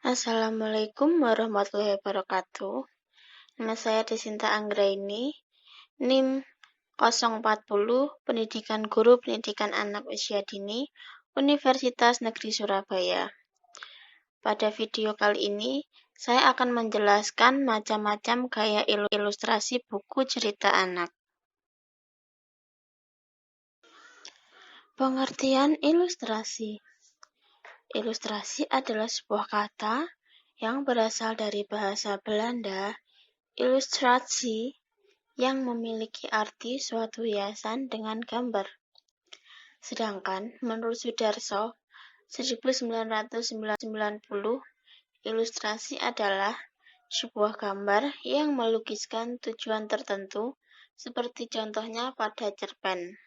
Assalamualaikum warahmatullahi wabarakatuh. Nama saya Desinta Anggraini, NIM 040, Pendidikan Guru Pendidikan Anak Usia Dini, Universitas Negeri Surabaya. Pada video kali ini, saya akan menjelaskan macam-macam gaya ilustrasi buku cerita anak. Pengertian ilustrasi. Ilustrasi adalah sebuah kata yang berasal dari bahasa Belanda, ilustrasi, yang memiliki arti suatu hiasan dengan gambar. Sedangkan menurut Sudarso 1990, ilustrasi adalah sebuah gambar yang melukiskan tujuan tertentu, seperti contohnya pada cerpen.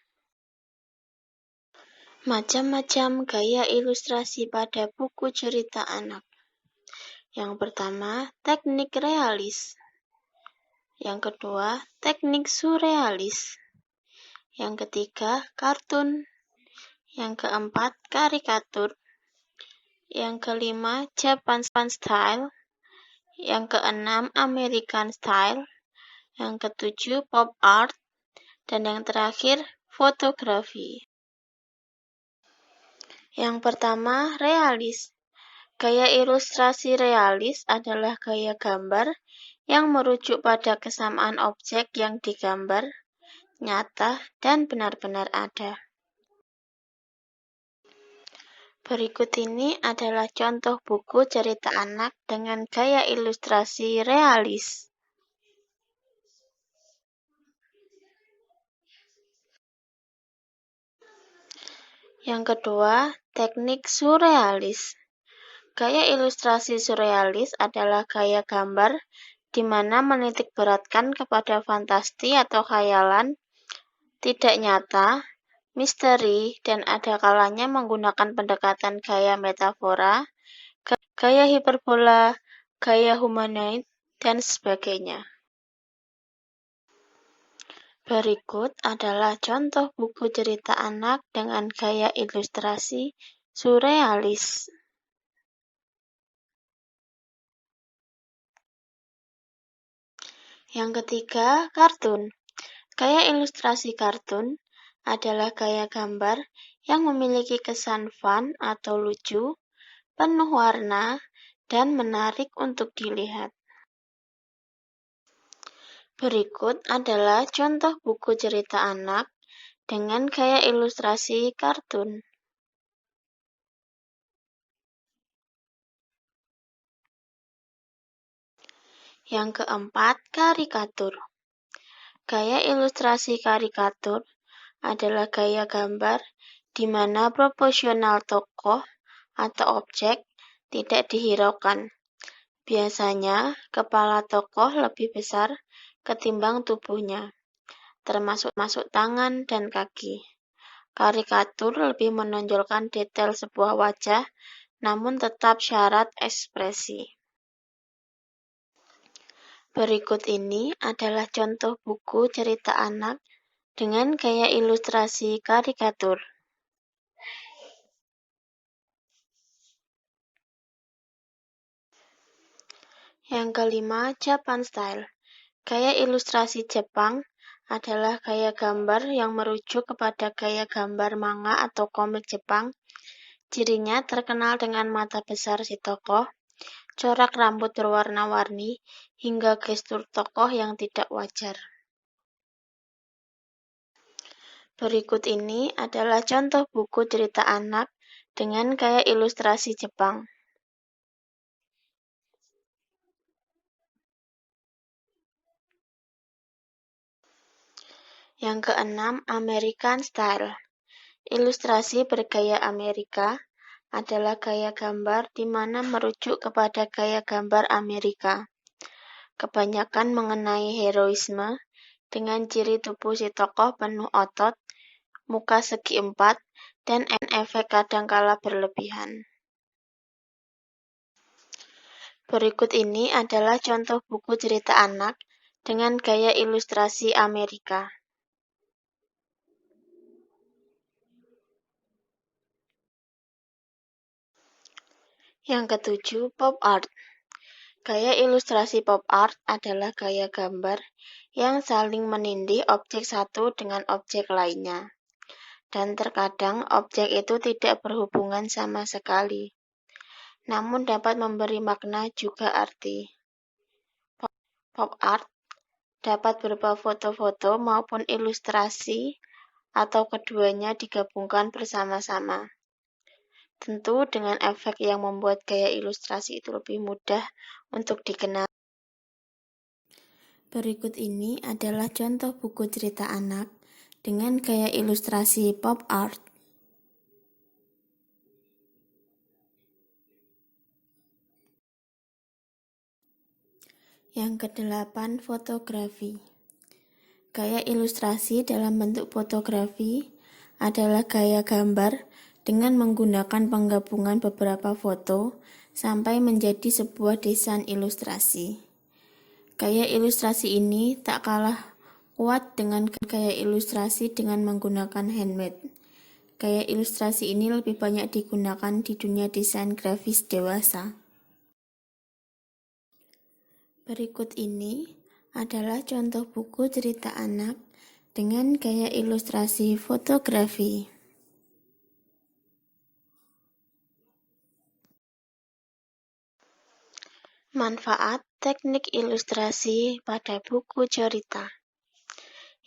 Macam-macam gaya ilustrasi pada buku cerita anak. Yang pertama, teknik realis. Yang kedua, teknik surrealis. Yang ketiga, kartun. Yang keempat, karikatur. Yang kelima, Japan style. Yang keenam, American style. Yang ketujuh, pop art. Dan yang terakhir, fotografi. Yang pertama, realis. Gaya ilustrasi realis adalah gaya gambar yang merujuk pada kesamaan objek yang digambar, nyata, dan benar-benar ada. Berikut ini adalah contoh buku cerita anak dengan gaya ilustrasi realis. Yang kedua, teknik surrealis. Gaya ilustrasi surrealis adalah gaya gambar di mana menitik beratkan kepada fantasi atau khayalan, tidak nyata, misteri, dan ada kalanya menggunakan pendekatan gaya metafora, gaya hiperbola, gaya humanoid, dan sebagainya. Berikut adalah contoh buku cerita anak dengan gaya ilustrasi surrealis. Yang ketiga, kartun. Gaya ilustrasi kartun adalah gaya gambar yang memiliki kesan fun atau lucu, penuh warna, dan menarik untuk dilihat. Berikut adalah contoh buku cerita anak dengan gaya ilustrasi kartun. Yang keempat, karikatur. Gaya ilustrasi karikatur adalah gaya gambar di mana proporsional tokoh atau objek tidak dihiraukan. Biasanya, kepala tokoh lebih besar ketimbang tubuhnya, termasuk tangan dan kaki. Karikatur lebih menonjolkan detail sebuah wajah, namun tetap syarat ekspresi. Berikut ini adalah contoh buku cerita anak dengan gaya ilustrasi karikatur. Yang kelima, Japan style. Gaya ilustrasi Jepang adalah gaya gambar yang merujuk kepada gaya gambar manga atau komik Jepang. Cirinya terkenal dengan mata besar si tokoh, corak rambut berwarna-warni, hingga gestur tokoh yang tidak wajar. Berikut ini adalah contoh buku cerita anak dengan gaya ilustrasi Jepang. Yang keenam, American style. Ilustrasi bergaya Amerika adalah gaya gambar di mana merujuk kepada gaya gambar Amerika. Kebanyakan mengenai heroisme dengan ciri tubuh si tokoh penuh otot, muka segi empat, dan efek kadangkala berlebihan. Berikut ini adalah contoh buku cerita anak dengan gaya ilustrasi Amerika. Yang ketujuh, pop art. Gaya ilustrasi pop art adalah gaya gambar yang saling menindih objek satu dengan objek lainnya. Dan terkadang objek itu tidak berhubungan sama sekali, namun dapat memberi makna juga arti. Pop art dapat berupa foto-foto maupun ilustrasi atau keduanya digabungkan bersama-sama. Tentu dengan efek yang membuat gaya ilustrasi itu lebih mudah untuk dikenal. Berikut ini adalah contoh buku cerita anak dengan gaya ilustrasi pop art. Yang kedelapan, fotografi. Gaya ilustrasi dalam bentuk fotografi adalah gaya gambar dengan menggunakan penggabungan beberapa foto sampai menjadi sebuah desain ilustrasi. Gaya ilustrasi ini tak kalah kuat dengan gaya ilustrasi dengan menggunakan handmade. Gaya ilustrasi ini lebih banyak digunakan di dunia desain grafis dewasa. Berikut ini adalah contoh buku cerita anak dengan gaya ilustrasi fotografi. Manfaat teknik ilustrasi pada buku cerita.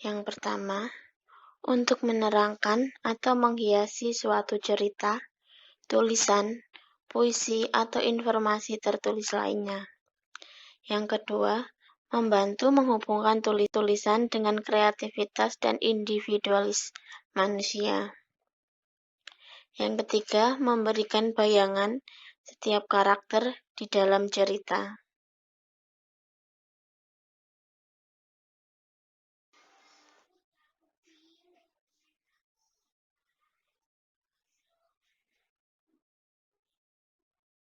Yang pertama, untuk menerangkan atau menghiasi suatu cerita, tulisan, puisi, atau informasi tertulis lainnya. Yang kedua, membantu menghubungkan tulisan dengan kreativitas dan individualis manusia. Yang ketiga, memberikan bayangan setiap karakter di dalam cerita.